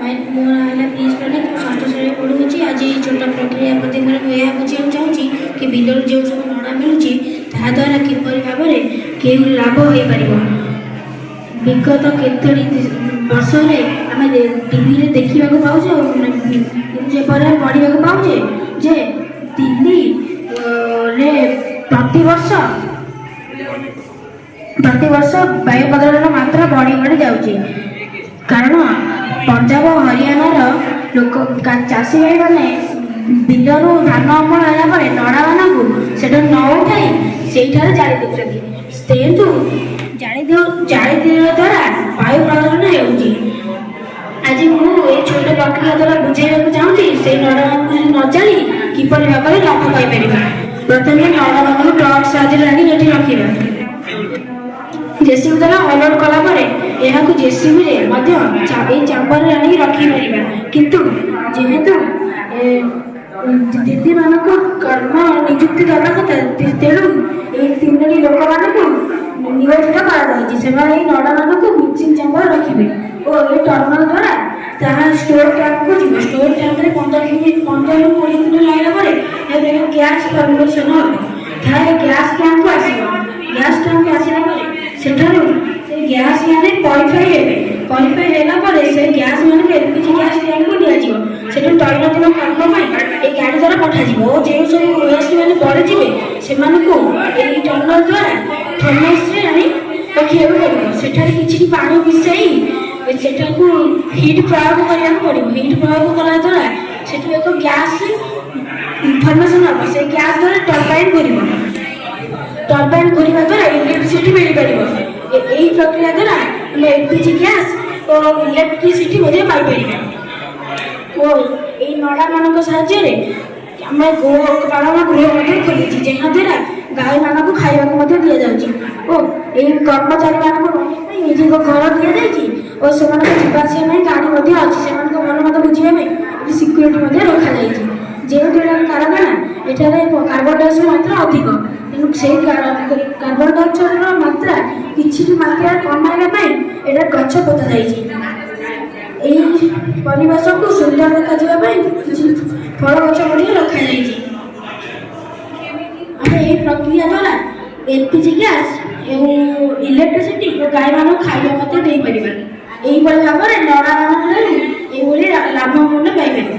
ମୋ ନାଁ ହେଲା ପ୍ରିନ୍ସ ପ୍ରଣୀତ, ଷଷ୍ଠ ଶ୍ରେଣୀରେ ପଢ଼ୁଛି। ଆଜି ଏହି ଛୋଟ ପ୍ରକ୍ରିୟା ପ୍ରତି ମୁଁ ଏହା ବୁଝିବାକୁ ଚାହୁଁଛି କି ବିଲରୁ ଯେଉଁ ସବୁ ନଡ଼ା ମିଳୁଛି ତାହାଦ୍ୱାରା କିପରି ଭାବରେ କେଉଁ ଲାଭ ହୋଇପାରିବ। ବିଗତ କେତୋଟି ବର୍ଷରେ ଆମେ ଟିଭିରେ ଦେଖିବାକୁ ପାଉଛେ ଆଉ ଯେପରି ପଢ଼ିବାକୁ ପାଉଛେ ଯେ ଦିଲ୍ଲୀରେ ପ୍ରତିବର୍ଷ ବାୟୁ ପ୍ରଦୂଷଣର ମାତ୍ରା ବଢ଼ି ବଢ଼ି ଯାଉଛି। କାରଣ ପଞ୍ଜାବ ହରିୟାଣାର ଲୋକ ଚାଷୀ ଭାଇମାନେ ବିଲରୁ ଧାନ ଅମଳ ହେଲା ପରେ ନଡ଼ାମାନଙ୍କୁ ସେଠାରୁ ନ ଉଠାଇ ସେଇଠାରେ ଜାଳି ଦେଉଛନ୍ତି। ଯେହେତୁ ଜାଳି ଦେବା ଦ୍ୱାରା ବାୟୁ ପ୍ରଦୂଷଣ ହେଉଛି। ଆଜି ମୁଁ ଏଇ ଛୋଟ ପ୍ରକ୍ରିୟା ଦ୍ୱାରା ବୁଝେଇବାକୁ ଚାହୁଁଛି ସେଇ ନଡ଼ାମାନଙ୍କୁ ଯଦି ନ ଜାଳି କିପରି ଭାବରେ ଲାଭ ପାଇପାରିବା। ପ୍ରଥମେ ନଡ଼ାମାନଙ୍କୁ ଟ୍ରକ୍ ସାହାଯ୍ୟରେ ଆଣି ଏଠି ରଖିବା। ଜେସିବି ଦ୍ୱାରା ଅଲୋଡ଼ କଲା ପରେ ଏହାକୁ ଜେସିବିରେ ମଧ୍ୟ ଏଇ ଚାମ୍ବରରେ ଆଣିକି ରଖିପାରିବା। କିନ୍ତୁ ଯେହେତୁ ଦିଦିମାନଙ୍କୁ କର୍ମ ନିଯୁକ୍ତି ଦେବା କଥା, ତେଣୁ ଏହି ତିନୋଟି ଲୋକମାନଙ୍କୁ ନିୟୋଜିତ କରାଯାଇଛି। ସେମାନେ ଏହି ନଡ଼ାମାନଙ୍କୁ ମିକ୍ସିଂ ଚାମ୍ବର ରଖିବେ ଓ ଏହି ଟର୍ମିନାଲ ଦ୍ୱାରା ତାହା ଷ୍ଟୋର ଟ୍ୟାଙ୍କକୁ ଯିବ। ଷ୍ଟୋର ଟ୍ୟାଙ୍କରେ 15ରୁ 20 ଦିନ ରହିଲା ପରେ ଗ୍ୟାସ୍ ଫର୍ମେସନ୍ ହେବ। ତାହା ଗ୍ୟାସ୍ ଟ୍ୟାଙ୍କକୁ ଆସିବ। ଗ୍ୟାସ୍ ଟ୍ୟାଙ୍କକୁ ଆସିଲା ପରେ ସେଠାରୁ ସେ ଗ୍ୟାସ୍ ମାନେ ପରିଫାଇ ହେବେ। ପରିଫାଇ ହେଲା ପରେ ସେ ଗ୍ୟାସ୍ ମାନଙ୍କୁ ଏଲ୍ପିଜି ଗ୍ୟାସ୍ ଟ୍ୟାଙ୍କକୁ ନିଆଯିବ। ସେଠୁ ଦୈନନ୍ଦିନ କର୍ମ ପାଇଁ ଏହି ଗାଡ଼ି ଦ୍ୱାରା ପଠାଯିବ ଓ ଯେଉଁ ସବୁ ୱେଷ୍ଟ ମାନେ ବଢ଼ିଯିବେ ସେମାନଙ୍କୁ ଏହି ଟର୍ମିନାଲ ଦ୍ୱାରା ଫର୍ନେସ୍ରେ ଆଣି ରଖିବାକୁ ପଡ଼ିବ। ସେଠାରେ କିଛି ପାଣି ମିଶାଇ ସେଠାକୁ ହିଟ୍ ପ୍ରୟୋଗ କରିବାକୁ ପଡ଼ିବ। ହିଟ୍ ପ୍ରୟୋଗ କଲା ଦ୍ୱାରା ସେଠୁ ଏକ ଗ୍ୟାସ୍ ଫର୍ମେସନ୍ ହେବ। ସେ ଗ୍ୟାସ୍ ଦ୍ୱାରା ଟର୍ବାଇନ୍ ଘୁରିବ। ଟର୍ବାଇନ୍ ଘୁରିବା ଦ୍ୱାରା ଇଲେକ୍ଟ୍ରିସିଟି ମିଳିପାରିବ। ଏହି ପ୍ରକ୍ରିୟା ଦ୍ୱାରା ଆମେ ଏଲ୍ପିଜି ଗ୍ୟାସ୍ ଓ ଇଲେକ୍ଟ୍ରିସିଟି ମଧ୍ୟ ପାଇପାରିବା। ଓ ଏହି ନଡ଼ାମାନଙ୍କ ସାହାଯ୍ୟରେ ଆମେ ଗୋପାଳନ ଗୃହ ମଧ୍ୟ ଖୋଲିଛି, ଯାହାଦ୍ୱାରା ଗାଈମାନଙ୍କୁ ଖାଇବାକୁ ମଧ୍ୟ ଦିଆଯାଉଛି ଓ ଏହି କର୍ମଚାରୀମାନଙ୍କୁ ରହିବା ପାଇଁ ନିଜେ ଏକ ଘର ଦିଆଯାଇଛି ଓ ସେମାନଙ୍କ ଯିବା ଆସିବା ପାଇଁ ଗାଡ଼ି ମଧ୍ୟ ଅଛି। ସେମାନଙ୍କ ଭଲ ମତ ବୁଝିବା ପାଇଁ ଏଠି ସିକ୍ୟୁରିଟି ମଧ୍ୟ ରଖାଯାଇଛି। ଯେହେତୁ ଏଇଟା କାରଖାନା, ଏଠାରେ କାର୍ବନ ଡାଇଅକ୍ସାଇଡ୍ ମାତ୍ରା ଅଧିକ, ତେଣୁ ସେହି କାର୍ବନ ଡାଇଅକ୍ସାଇଡ୍ର ମାତ୍ରା କିଛିଟି ମାତ୍ରାରେ କମାଇବା ପାଇଁ ଏଇଟା ଗଛ ପୋତା ଯାଇଛି। ଏହି ପରିବେଶକୁ ସୁନ୍ଦର ଦେଖାଯିବା ପାଇଁ କିଛି ଫଳ ଗଛ ମଧ୍ୟ ରଖାଯାଇଛି। ଆମେ ଏହି ପ୍ରକ୍ରିୟା ଦ୍ୱାରା ଏଲ୍ପିଜି ଗ୍ୟାସ୍ ଏବଂ ଇଲେକ୍ଟ୍ରିସିଟି ଓ ଗାଈମାନଙ୍କୁ ଖାଇବା ମଧ୍ୟ ଦେଇପାରିବା। ଏହିଭଳି ଭାବରେ ନଡ଼ାମାନଙ୍କୁ ଏହିଭଳି ଲାଭ ମୂଲ୍ୟ ପାଇପାରିବା।